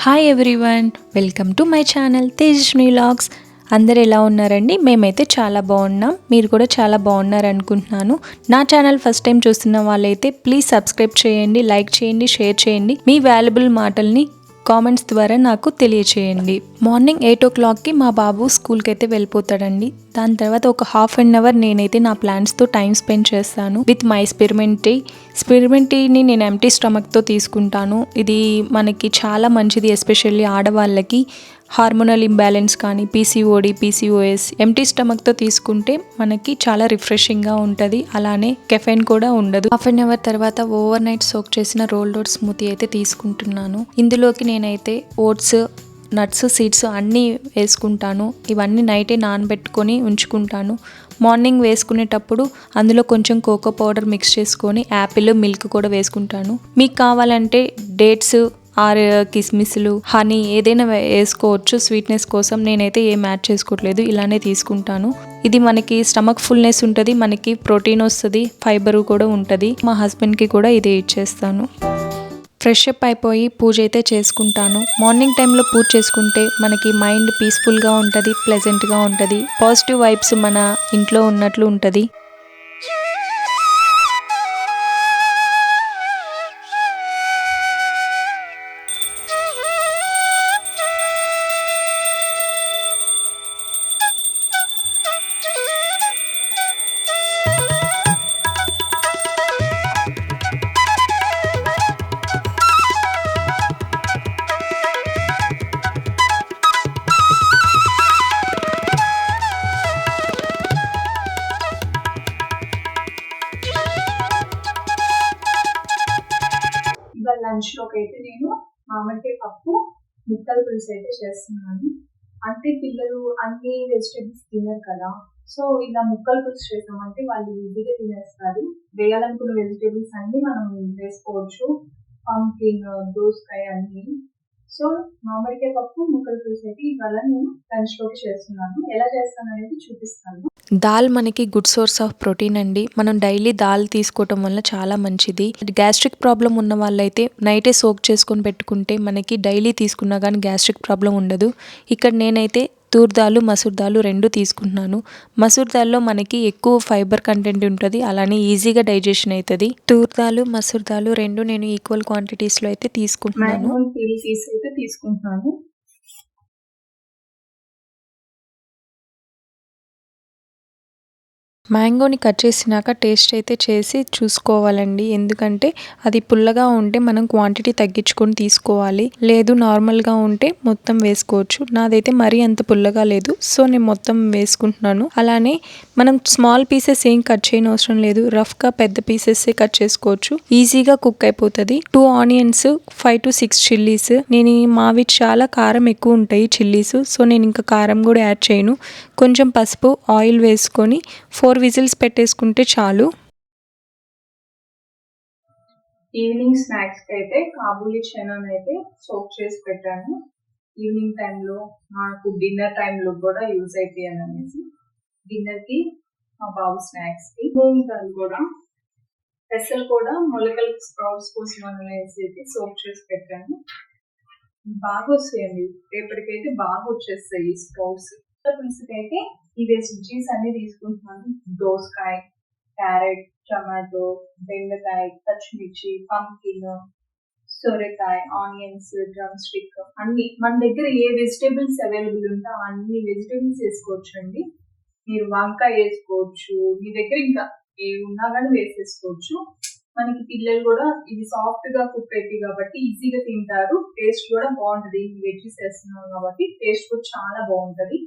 Hi everyone, welcome to my channel Tejaswini vlogs. అందరు ఎలా ఉన్నారండి? మేమైతే చాలా బాగున్నాం. మీరు కూడా చాలా బాగున్నారు అనుకుంటున్నాను. నా ఛానల్ ఫస్ట్ టైం చూస్తున్న వాళ్ళైతే ప్లీజ్ సబ్స్క్రైబ్ చేయండి, లైక్ చేయండి, షేర్ చేయండి. మీ వాల్యుబుల్ మాటల్ని కామెంట్స్ ద్వారా నాకు తెలియచేయండి. మార్నింగ్ 8 o'clockకి మా బాబు స్కూల్కి అయితే వెళ్ళిపోతాడండి. దాని తర్వాత ఒక హాఫ్ అన్ అవర్ నేనైతే నా ప్లాంట్స్తో టైం స్పెండ్ చేస్తాను విత్ మై స్పిరిమెంట్ టీ. స్పిరిమెంట్ టీని నేను ఎంటీ స్టమక్తో తీసుకుంటాను. ఇది మనకి చాలా మంచిది, ఎస్పెషల్లీ ఆడవాళ్ళకి హార్మోనల్ ఇంబ్యాలెన్స్ కానీ పీసీఓడి, పీసీఓఎస్ ఎంటీ స్టమక్తో తీసుకుంటే మనకి చాలా రిఫ్రెషింగ్గా ఉంటుంది. అలానే కెఫెన్ కూడా ఉండదు. హాఫ్ అన్ అవర్ తర్వాత ఓవర్ నైట్ సోక్ చేసిన రోల్డ్ ఓట్స్ స్మూతీ అయితే తీసుకుంటున్నాను. ఇందులోకి నేనైతే ఓట్స్, నట్స్, సీడ్స్ అన్నీ వేసుకుంటాను. ఇవన్నీ నైటే నానబెట్టుకొని ఉంచుకుంటాను. మార్నింగ్ వేసుకునేటప్పుడు అందులో కొంచెం కోకో పౌడర్ మిక్స్ చేసుకొని యాపిల్, మిల్క్ కూడా వేసుకుంటాను. మీకు కావాలంటే డేట్స్ ఆర్ కిస్మిస్లు, హనీ ఏదైనా వేసుకోవచ్చు స్వీట్నెస్ కోసం. నేనైతే ఏం యాడ్ చేసుకోవట్లేదు, ఇలానే తీసుకుంటాను. ఇది మనకి స్టమక్ ఫుల్నెస్ ఉంటుంది, మనకి ప్రోటీన్ వస్తుంది, ఫైబర్ కూడా ఉంటుంది. మా హస్బెండ్కి కూడా ఇదే ఇచ్చేస్తాను. ఫ్రెష్ అప్ అయిపోయి పూజ అయితే చేసుకుంటాను. మార్నింగ్ టైంలో పూజ చేసుకుంటే మనకి మైండ్ పీస్ఫుల్గా ఉంటుంది, ప్లెజెంట్గా ఉంటుంది, పాజిటివ్ వైబ్స్ మన ఇంట్లో ఉన్నట్లు ఉంటుంది. లంచ్ లోకి అయితే నేను మామిడికాయ పప్పు, ముక్కల పులుసు అయితే చేస్తున్నాను. అంటే పిల్లలు అన్ని వెజిటేబుల్స్ తినరు కదా, సో ఇలా ముక్కల పులుసు చేసామంటే వాళ్ళు ఈజీగా తినేస్తారు. వేయాలనుకున్న వెజిటేబుల్స్ అన్ని మనం వేసుకోవచ్చు, పంకిన్, దోసకాయ అన్ని. సో మామిడికాయ పప్పు, ముక్కల పులుసు అయితే ఇవాళ నేను లంచ్ లోకి చేస్తున్నాను. ఎలా చేస్తాను అనేది చూపిస్తాను. దాల్ మనకి గుడ్ సోర్స్ ఆఫ్ ప్రోటీన్ అండి. మనం డైలీ దాల్ తీసుకోవటం వల్ల చాలా మంచిది. గ్యాస్ట్రిక్ ప్రాబ్లం ఉన్న వాళ్ళైతే నైటే సోక్ చేసుకొని పెట్టుకుంటే మనకి డైలీ తీసుకున్నా కానీ గ్యాస్ట్రిక్ ప్రాబ్లం ఉండదు. ఇక్కడ నేనైతే తూర్ దాల్, మసూర్ దాల్ రెండు తీసుకుంటున్నాను. మసూర్ దాల్లో మనకి ఎక్కువ ఫైబర్ కంటెంట్ ఉంటుంది, అలానే ఈజీగా డైజెషన్ అవుతుంది. తూర్ దాల్, మసూర్ దాల్ రెండు నేను ఈక్వల్ క్వాంటిటీస్లో అయితే తీసుకుంటున్నాను. తీసుకుంటున్నాను. మ్యాంగోని కట్ చేసినాక టేస్ట్ అయితే చేసి చూసుకోవాలండి. ఎందుకంటే అది పుల్లగా ఉంటే మనం క్వాంటిటీ తగ్గించుకొని తీసుకోవాలి, లేదు నార్మల్గా ఉంటే మొత్తం వేసుకోవచ్చు. నాదైతే మరీ అంత పుల్లగా లేదు, సో నేను మొత్తం వేసుకుంటున్నాను. అలానే మనం స్మాల్ పీసెస్ ఏం కట్ చేయని అవసరం లేదు, రఫ్గా పెద్ద పీసెస్ కట్ చేసుకోవచ్చు, ఈజీగా కుక్ అయిపోతుంది. 2 ఆనియన్స్, 5 to 6 చిల్లీస్. నేను మావి చాలా కారం ఎక్కువ ఉంటాయి చిల్లీస్, సో నేను ఇంకా కారం కూడా యాడ్ చేయను. కొంచెం పసుపు, ఆయిల్ వేసుకొని 4 విజిల్స్ పెట్టేసుకుంటే చాలు. ఈవినింగ్ స్నాక్స్ కి అయితే కాబూలీ చనా అయితే సోక్ చేసి పెట్టాను. ఈవినింగ్ టైంలో నాకు డిన్నర్ టైంలో కూడా యూజ్ అయిపోయాను అనేసి డిన్నర్ కి మా బాబు స్నాక్స్ కి. మూంగ్ కూడా, పెసలు కూడా మొలకల స్ప్రౌట్స్ కోసం అనేసి అయితే సోక్ చేసి పెట్టాను. బాగా వస్తాయండి, రేపటికైతే బాగా వచ్చేస్తాయి ఈ స్ప్రౌట్స్. పులుసుకైతే ఈ వెజిటేబుల్స్ అన్ని తీసుకుంటున్నాను. దోసకాయ, క్యారెట్, టమాటో, బెండకాయ, పచ్చిమిర్చి, పంకిన్, సొరకాయ, ఆనియన్స్, డ్రమ్ స్టిక్ అన్ని మన దగ్గర ఏ వెజిటేబుల్స్ అవైలబుల్ ఉంటే అన్ని వెజిటేబుల్స్ వేసుకోవచ్చు అండి. మీరు వంకాయ వేసుకోవచ్చు, మీ దగ్గర ఇంకా ఏ ఉన్నా కానీ వేసేసుకోవచ్చు. మనకి పిల్లలు కూడా ఇది సాఫ్ట్ గా కుక్ అవుతాయి కాబట్టి ఈజీగా తింటారు. టేస్ట్ కూడా బాగుంటది, వెజ్జీస్ వేస్తున్నాం కాబట్టి టేస్ట్ కూడా చాలా బాగుంటది.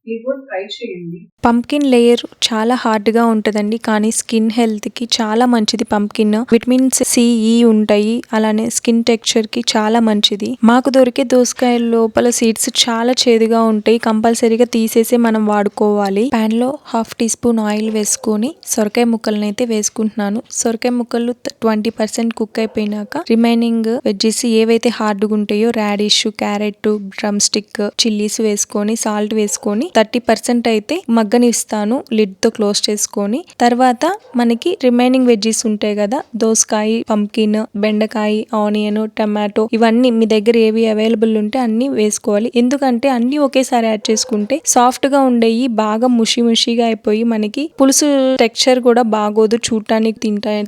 మీరు కూడా ట్రై చేయండి. పంకిన్ లేయర్ చాలా హార్డ్గా ఉంటుందండి, కానీ స్కిన్ హెల్త్కి చాలా మంచిది. పంకిన్ విటమిన్స్ సి, ఈ ఉంటాయి, అలానే స్కిన్ టెక్స్చర్కి చాలా మంచిది. మాకు దొరికే దోసకాయ లోపల సీడ్స్ చాలా చేదుగా ఉంటాయి, కంపల్సరీగా తీసేసి మనం వాడుకోవాలి. ప్యాన్ లో 1/2 teaspoon ఆయిల్ వేసుకొని సొరకాయ ముక్కలను అయితే వేసుకుంటున్నాను. సొరకాయ ముక్కలు 20% కుక్ అయిపోయినాక రిమైనింగ్ వెజ్జెస్ ఏవైతే హార్డ్గా ఉంటాయో radish, carrot, drum stick, chillies వేసుకొని సాల్ట్ వేసుకొని 30% అయితే మగ్గనిస్తాను లిడ్ తో క్లోజ్ చేసుకొని. తర్వాత మనకి రిమైనింగ్ వెజ్జీస్ ఉంటాయి కదా, దోసకాయ, పంకిన్, బెండకాయ, ఆనియన్, టమాటో, ఇవన్నీ మీ దగ్గర ఏవి అవైలబుల్ ఉంటే అన్ని వేసుకోవాలి. ఎందుకంటే అన్ని ఒకేసారి యాడ్ చేసుకుంటే సాఫ్ట్ గా ఉండేవి బాగా ముషిగా అయిపోయి మనకి పులుసు టెక్స్చర్ కూడా బాగోదు, చూడటానికి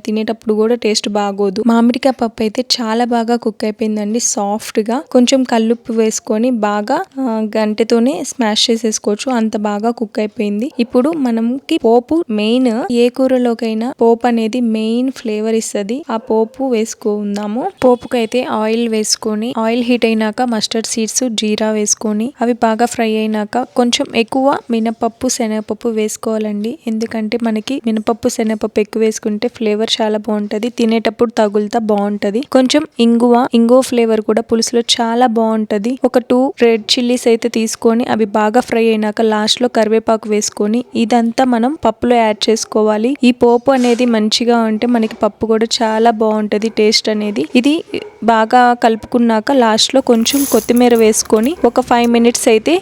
తినేటప్పుడు కూడా టేస్ట్ బాగోదు. మామిడికాయ పప్పు అయితే చాలా బాగా కుక్ అయిపోయిందండి, సాఫ్ట్ గా. కొంచెం కల్లుప్పు వేసుకొని బాగా గంటెతోనే స్మాష్ చేసేసుకోవచ్చు, అంత బాగా కుక్ అయిపోయింది. ఇప్పుడు మనకి పోపు మెయిన్, ఏ కూరలోకైనా పోపు అనేది మెయిన్ ఫ్లేవర్ ఇస్తుంది. ఆ పోపు వేసుకుందాము. పోపుకైతే ఆయిల్ వేసుకొని, ఆయిల్ హీట్ అయినాక మస్టర్డ్ సీడ్స్, జీరా వేసుకొని అవి బాగా ఫ్రై అయినాక కొంచెం ఎక్కువ మినపప్పు, శనగపప్పు వేసుకోవాలండి. ఎందుకంటే మనకి మినపప్పు, శనగపప్పు ఎక్కువ వేసుకుంటే ఫ్లేవర్ చాలా బాగుంటది, తినేటప్పుడు తగులుతా బాగుంటది. కొంచెం ఇంగువ ఫ్లేవర్ కూడా పులుసులో చాలా బాగుంటది. ఒక 2 రెడ్ చిల్లీస్ అయితే తీసుకొని అవి బాగా ఫ్రై అయినాక లాస్ట్ లో కరివేపాకు వేసుకొని ఇదంతా మనం పప్పులో యాడ్ చేసుకోవాలి. ఈ పోపు అనేది మంచిగా ఉంటే మనకి పప్పు కూడా చాలా బాగుంటది టేస్ట్ అనేది. ఇది బాగా కలుపుకున్నాక లాస్ట్ లో కొంచెం కొత్తిమీర వేసుకొని ఒక 5 మినిట్స్ అయితే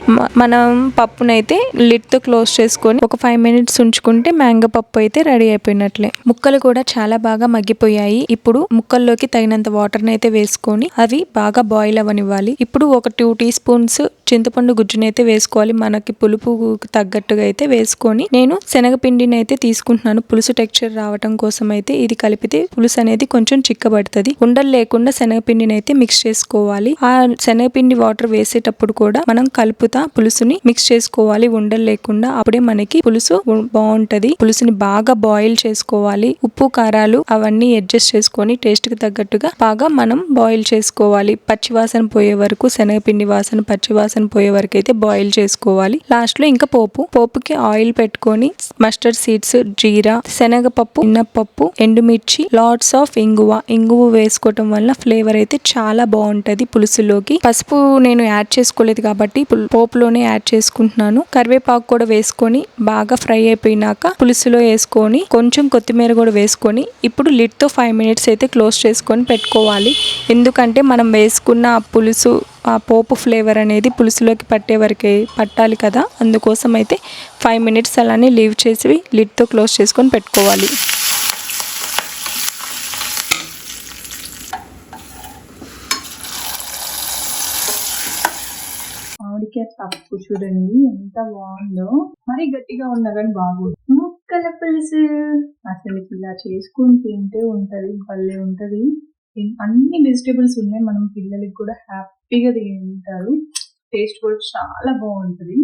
మనం పప్పునైతే లిడ్ తో క్లోజ్ చేసుకొని ఒక 5 మినిట్స్ ఉంచుకుంటే మ్యాంగో పప్పు అయితే రెడీ అయిపోయినట్లే. ముక్కలు కూడా చాలా బాగా మగ్గిపోయాయి. ఇప్పుడు ముక్కల్లోకి తగినంత వాటర్ అయితే వేసుకొని అవి బాగా బాయిల్ అవ్వనివ్వాలి. ఇప్పుడు ఒక 2 టీ స్పూన్స్ చింతపండు గుజ్జునైతే వేసుకోవాలి, మనకి పులుపు తగ్గట్టుగా అయితే వేసుకొని. నేను శనగపిండిని అయితే తీసుకుంటున్నాను పులుసు టెక్స్చర్ రావటం కోసం అయితే. ఇది కలిపితే పులుసు అనేది కొంచెం చిక్కబడుతుంది. ఉండలు లేకుండా శనగపిండిని అయితే మిక్స్ చేసుకోవాలి. ఆ శనగపిండి వాటర్ వేసేటప్పుడు కూడా మనం కలుపుతా పులుసుని మిక్స్ చేసుకోవాలి ఉండలు లేకుండా, అప్పుడే మనకి పులుసు బాగుంటది. పులుసుని బాగా బాయిల్ చేసుకోవాలి. ఉప్పు కారాలు అవన్నీ అడ్జస్ట్ చేసుకొని టేస్ట్ కి తగ్గట్టుగా బాగా మనం బాయిల్ చేసుకోవాలి. పచ్చివాసన పోయే వరకు, శనగపిండి వాసన పచ్చివాసన పోయే వరకు అయితే బాయిల్ చేసుకోవాలి. లాస్ట్ లో ఇంకా పోపుకి ఆయిల్ పెట్టుకొని మస్టర్డ్ సీడ్స్, జీరా, శనగపప్పు, మినపప్పు, ఎండుమిర్చి, లాట్స్ ఆఫ్ ఇంగువ వేసుకోవటం వల్ల ఫ్లేవర్ అయితే చాలా బాగుంటది పులుసులోకి. పసుపు నేను యాడ్ చేసుకోలేదు కాబట్టి పోపులోనే యాడ్ చేసుకుంటున్నాను. కరివేపాకు కూడా వేసుకొని బాగా ఫ్రై అయిపోయినాక పులుసులో వేసుకొని కొంచెం కొత్తిమీర కూడా వేసుకొని ఇప్పుడు లిడ్ తో 5 మినిట్స్ అయితే క్లోజ్ చేసుకొని పెట్టుకోవాలి. ఎందుకంటే మనం వేసుకున్న పులుసు, ఆ పోపు ఫ్లేవర్ అనేది పులుసులోకి పట్టే వరకే పట్టాలి కదా, అందుకోసం అయితే 5 మినిట్స్ అలానే లీవ్ చేసి లిడ్ తో క్లోజ్ చేసుకొని పెట్టుకోవాలి. మామిడికాయ పప్పు చూడండి ఎంత బాగుందో, మరి గట్టిగా ఉన్నా కానీ బాగుంది. ముక్కల పులుసు అసలు ఇలా చేసుకుని తింటే ఉంటది, భలే ఉంటది. అన్ని వెజిటేబుల్స్ ఉన్నాయి, మనం పిల్లలకి కూడా హ్యాపీగా తింటారు. టేస్ట్ కూడా చాలా బాగుంటది.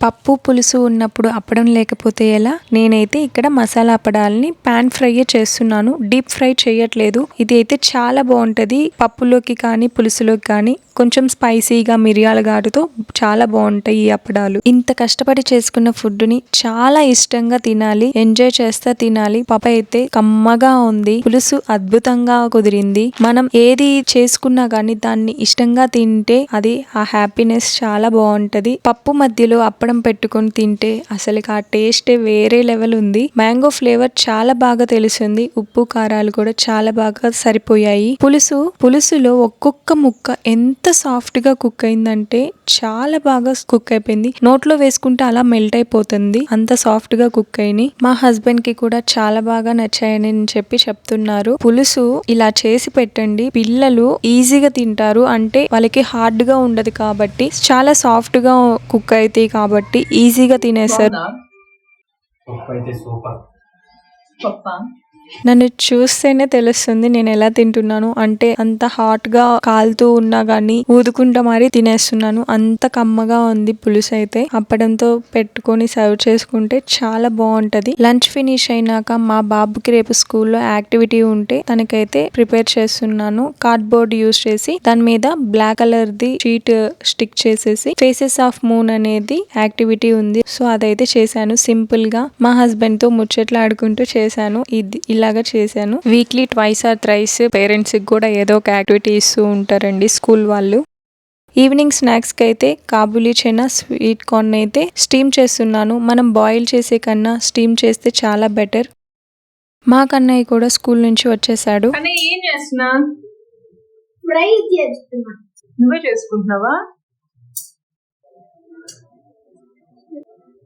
పప్పు పులుసు ఉన్నప్పుడు అప్పడం లేకపోతే ఎలా? నేనైతే ఇక్కడ మసాలా అప్పడాలని పాన్ ఫ్రై చేస్తున్నాను, డీప్ ఫ్రై చేయట్లేదు. ఇది అయితే చాలా బాగుంటది పప్పులోకి కానీ పులుసులోకి కానీ. కొంచెం స్పైసీగా మిరియాల ఘాటుతో చాలా బాగుంటాయి ఈ అప్పడాలు. ఇంత కష్టపడి చేసుకున్న ఫుడ్ ని చాలా ఇష్టంగా తినాలి, ఎంజాయ్ చేస్తా తినాలి. పప్పు అయితే కమ్మగా ఉంది, పులుసు అద్భుతంగా కుదిరింది. మనం ఏది చేసుకున్నా కానీ దాన్ని ఇష్టంగా తింటే అది ఆ హ్యాపీనెస్ చాలా బాగుంటది. పప్పు మధ్యలో అప్పడం పెట్టుకొని తింటే అసలు ఆ టేస్ట్ వేరే లెవెల్ ఉంది. మ్యాంగో ఫ్లేవర్ చాలా బాగా తెలిసింది, ఉప్పు కారాలు కూడా చాలా బాగా సరిపోయాయి. పులుసులో ఒక్కొక్క ముక్క ఎంత సాఫ్ట్ గా కుక్ అయిందంటే చాలా బాగా కుక్ అయిపోయింది. నోట్లో వేసుకుంటే అలా మెల్ట్ అయిపోతుంది, అంత సాఫ్ట్ గా కుక్ అయింది. మా హస్బెండ్ కి కూడా చాలా బాగా నచ్చాయని చెప్పి చెప్తున్నారు. పులుసు ఇలా చేసి పెట్టండి, పిల్లలు ఈజీగా తింటారు. అంటే వాళ్ళకి హార్డ్ గా ఉండదు కాబట్టి, చాలా సాఫ్ట్ గా కుక్ అవుతాయి కాబట్టి ఈజీగా తినేస్తారు. నన్ను చూస్తేనే తెలుస్తుంది నేను ఎలా తింటున్నాను అంటే. అంత హాట్ గా కాలుతూ ఉన్నా గానీ ఊదుకుంటా మరీ తినేస్తున్నాను, అంత కమ్మగా ఉంది పులుసు అయితే. అప్పడంతో పెట్టుకొని సర్వ్ చేసుకుంటే చాలా బాగుంటది. లంచ్ ఫినిష్ అయినాక మా బాబుకి రేపు స్కూల్లో యాక్టివిటీ ఉంటే తనకైతే ప్రిపేర్ చేస్తున్నాను. కార్డ్బోర్డ్ యూజ్ చేసి దాని మీద black colour the sheet stick చేసేసి ఫేసెస్ ఆఫ్ మూన్ అనేది యాక్టివిటీ ఉంది. సో అదైతే చేశాను సింపుల్ గా. మా హస్బెండ్ తో ముచ్చట్లాడుకుంటూ చేశాను. ఇలాగా చేశాను. Weekly twice or thrice parents కి కూడా ఏదో ఒక యాక్టివిటీ ఇస్తూ ఉంటారండి స్కూల్ వాళ్ళు. ఈవినింగ్ స్నాక్స్ కి అయితే కాబూలీ చనా, స్వీట్ కార్న్ అయితే స్టీమ్ చేస్తున్నాను. మనం బాయిల్ చేసే కన్నా స్టీమ్ చేస్తే చాలా బెటర్. మా కన్నయ్య కూడా స్కూల్ నుంచి వచ్చేసాడు. ఏం చేస్తున్నా? నువ్వే చేసుకుంటున్నావా?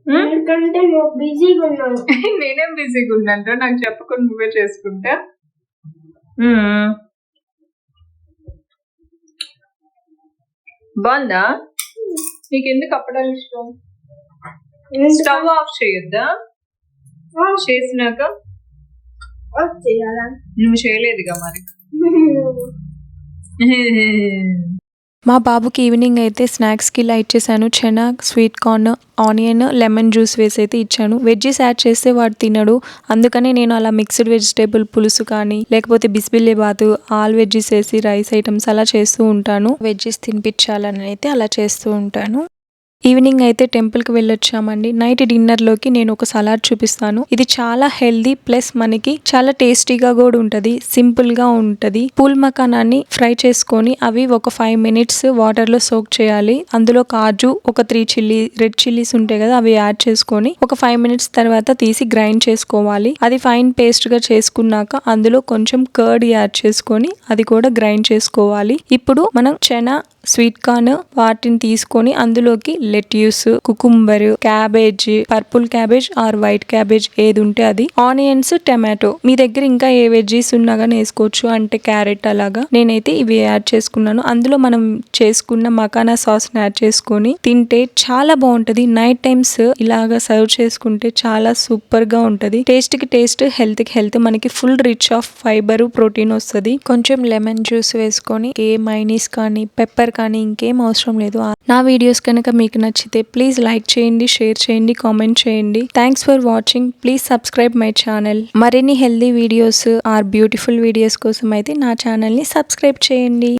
ఎందుకంటే నువ్వు బిజీగా ఉన్నావు. నేనేం బిజీగా ఉన్నాను, నాకు చెప్పకుండా నువ్వే చేసుకుంటా. బాగుందా? నీకెందుకు అప్పడాలు ఇష్టం? స్టవ్ ఆఫ్ చేయొద్దా? చేసినాక చేయాలా? నువ్వు చేయలేదుగా మరి. మా బాబుకి ఈవినింగ్ అయితే స్నాక్స్కి ఇలా ఇచ్చేసాను. Chana, sweet corn, onion, lemon juice వేసి అయితే ఇచ్చాను. వెజ్జెస్ యాడ్ చేస్తే వాడు తినడు, అందుకని నేను అలా మిక్స్డ్ వెజిటేబుల్ పులుసు కానీ లేకపోతే బిస్బిల్లే బాతు, ఆల్ వెజ్జెస్ వేసి రైస్ ఐటమ్స్ అలా చేస్తూ ఉంటాను. వెజ్జెస్ తినిపించాలని అయితే అలా చేస్తూ ఉంటాను. ఈవినింగ్ అయితే టెంపుల్కి వెళ్ళొచ్చామండి. నైట్ డిన్నర్లోకి నేను ఒక సలాడ్ చూపిస్తాను. ఇది చాలా హెల్దీ ప్లస్ మనకి చాలా టేస్టీగా కూడా ఉంటుంది, సింపుల్గా ఉంటుంది. పూల్ మకానాన్ని ఫ్రై చేసుకొని అవి ఒక 5 minutes వాటర్లో సోక్ చేయాలి. అందులో కాజు, ఒక 3 రెడ్ చిల్లీస్ ఉంటాయి కదా, అవి యాడ్ చేసుకొని ఒక 5 minutes తర్వాత తీసి గ్రైండ్ చేసుకోవాలి. అది ఫైన్ పేస్ట్గా చేసుకున్నాక అందులో కొంచెం కర్డ్ యాడ్ చేసుకొని అది కూడా గ్రైండ్ చేసుకోవాలి. ఇప్పుడు మనం చెనా, స్వీట్ కార్న్ వాటిని తీసుకొని అందులోకి lettuce, cucumber, cabbage, purple cabbage or white cabbage ఏది ఉంటే అది, ఆనియన్స్, టమాటో, మీ దగ్గర ఇంకా ఏ వెజ్జీస్ ఉన్నా కానీ వేసుకోవచ్చు, అంటే క్యారెట్ అలాగా. నేనైతే ఇవి యాడ్ చేసుకున్నాను. అందులో మనం చేసుకున్న మకానా సాస్ యాడ్ చేసుకొని తింటే చాలా బాగుంటది. నైట్ టైమ్స్ ఇలాగా సర్వ్ చేసుకుంటే చాలా సూపర్ గా ఉంటది. టేస్ట్ కి టేస్ట్, హెల్త్ కి హెల్త్, మనకి full rich of fibre, protein వస్తుంది. కొంచెం లెమన్ జ్యూస్ వేసుకొని ఏ మైనీస్ కానీ పెప్పర్ కానీ ఇంకేం అవసరం లేదు. నా వీడియోస్ కనుక మీకు నచ్చితే ప్లీజ్ లైక్ చేయండి, షేర్ చేయండి, కామెంట్ చేయండి. Thanks for watching. Please subscribe my channel. మరిన్ని healthy videos or beautiful videos కోసం అయితే నా ఛానల్ని సబ్స్క్రైబ్ చేయండి.